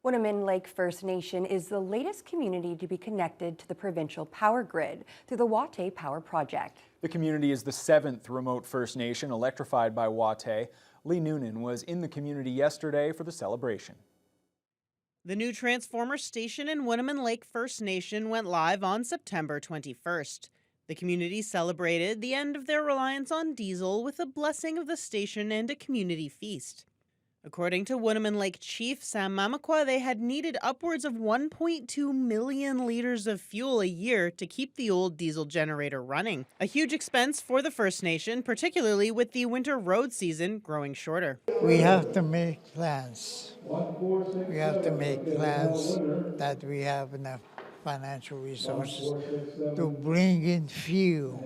Wunnumin Lake First Nation is the latest community to be connected to the provincial power grid through the Watay Power Project. The community is the 7th remote First Nation electrified by Watay. Lee Noonan was in the community yesterday for the celebration. The new transformer station in Wunnumin Lake First Nation went live on September 21st. The community celebrated the end of their reliance on diesel with a blessing of the station and a community feast. According to Wunnumin Lake Chief Sam Mamakwa, they had needed upwards of 1.2 million liters of fuel a year to keep the old diesel generator running. A huge expense for the First Nation, particularly with the winter road season growing shorter. We have to make plans. We have to make plans that we have enough financial resources to bring in fuel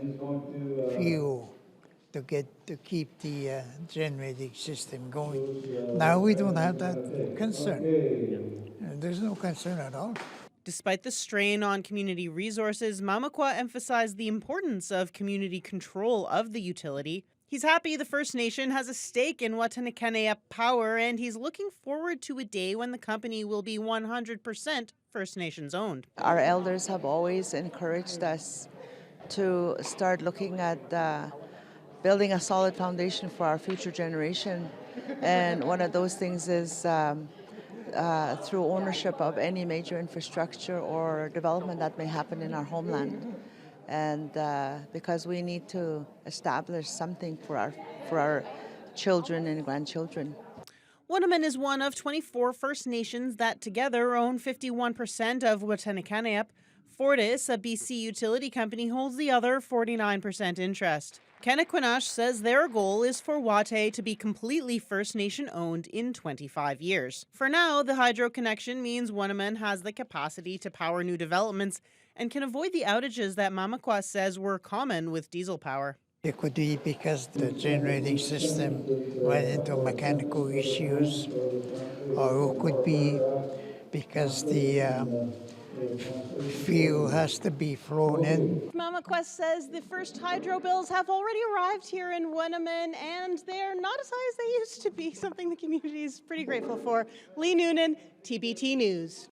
to keep the generating system going. Now we don't have that concern. There's no concern at all. Despite the strain on community resources, Mamakwa emphasized the importance of community control of the utility. He's happy the First Nation has a stake in Wataynikaneyap Power, and he's looking forward to a day when the company will be 100% First Nations owned. Our elders have always encouraged us to start looking at building a solid foundation for our future generation. And one of those things is through ownership of any major infrastructure or development that may happen in our homeland. And because we need to establish something for our children and grandchildren. Wunnumin is one of 24 First Nations that together own 51% of Wataynikaneyap. Fortis, a BC utility company, holds the other 49% interest. Kennequinash says their goal is for Watay to be completely First Nation owned in 25 years. For now, the hydro connection means Wunnumin has the capacity to power new developments and can avoid the outages that Mamakwa says were common with diesel power. It could be because the generating system went into mechanical issues, or it could be because the fuel has to be flown in. Mamakwa says the first hydro bills have already arrived here in Wunnumin, and they're not as high as they used to be, something the community is pretty grateful for. Lee Noonan, TBT News.